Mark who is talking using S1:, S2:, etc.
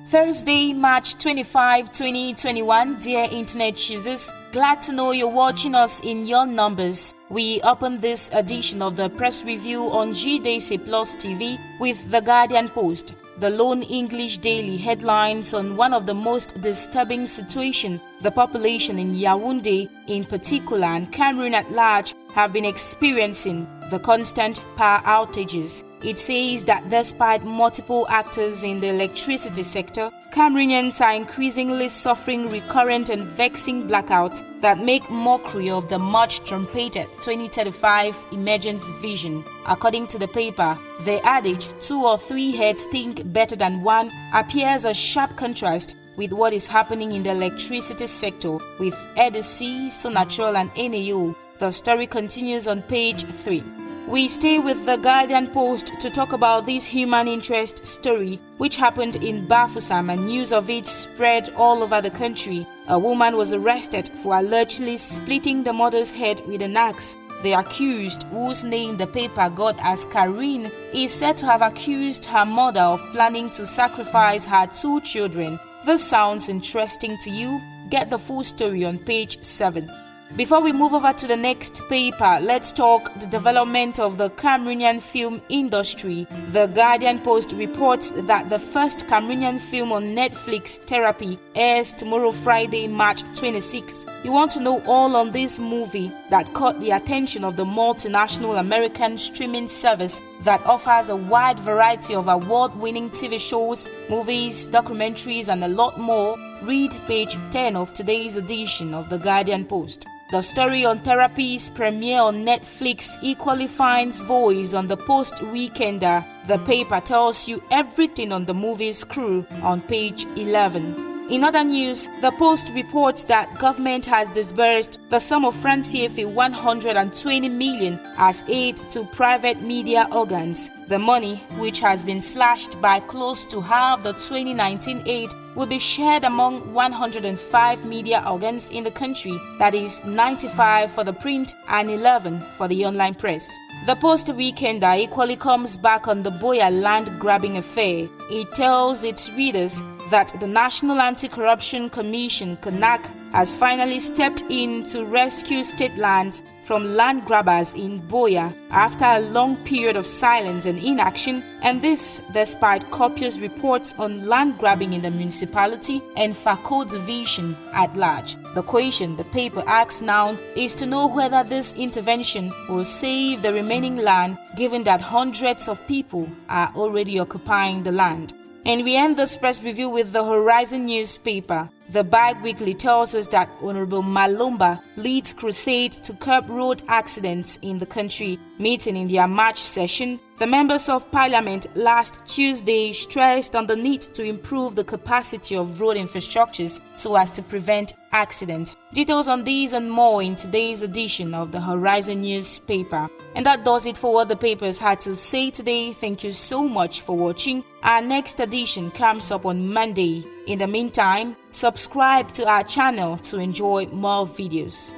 S1: Thursday, March 25, 2021. Dear Internet users, glad to know you're watching us in your numbers. We open this edition of the press review on GDC Plus TV with The Guardian Post. The lone English daily headlines on one of the most disturbing situations the population in Yaoundé in particular and Cameroon at large have been experiencing: the constant power outages. It says that despite multiple actors in the electricity sector, Cameroonians are increasingly suffering recurrent and vexing blackouts that make mockery of the much trumpeted 2035 emergency vision. According to the paper, the adage, 2 or 3 heads think better than one, appears a sharp contrast with what is happening in the electricity sector with EDC, Sonatrol and NAO. The story continues on page 3. We stay with the Guardian Post to talk about this human interest story which happened in Bafoussam, and news of it spread all over the country. A woman was arrested for allegedly splitting the mother's head with an axe. The accused, whose name the paper got as Karine, is said to have accused her mother of planning to sacrifice her 2 children. This sounds interesting to you? Get the full story on page 7. Before we move over to the next paper, let's talk the development of the Cameroonian film industry. The Guardian Post reports that the first Cameroonian film on Netflix, Therapy, airs tomorrow, Friday, March 26. You want to know all on this movie that caught the attention of the multinational American streaming service that offers a wide variety of award-winning TV shows, movies, documentaries, and a lot more? Read page 10 of today's edition of the Guardian Post. The story on Therapy's premiere on Netflix equally finds voice on the Post-Weekender. The paper tells you everything on the movie's crew on page 11. In other news, the Post reports that government has disbursed the sum of francs CFA 120 million as aid to private media organs. The money, which has been slashed by close to half the 2019 aid, will be shared among 105 media organs in the country, that is 95 for the print and 11 for the online press. The Post-Weekender equally comes back on the Boya land-grabbing affair. It tells its readers that the National Anti-Corruption Commission, CANAC, has finally stepped in to rescue state lands from land grabbers in Boya after a long period of silence and inaction, and this despite copious reports on land grabbing in the municipality and FACO division at large. The question the paper asks now is to know whether this intervention will save the remaining land, given that hundreds of people are already occupying the land. And we end this press review with the Horizon newspaper. The bi-weekly tells us that Honorable Malomba leads crusade to curb road accidents in the country. Meeting in their March session, the members of parliament last Tuesday stressed on the need to improve the capacity of road infrastructures so as to prevent accidents. Details on these and more in today's edition of the Horizon newspaper. And that does it for what the papers had to say today. Thank you so much for watching. Our next edition comes up on Monday. In the meantime, subscribe to our channel to enjoy more videos.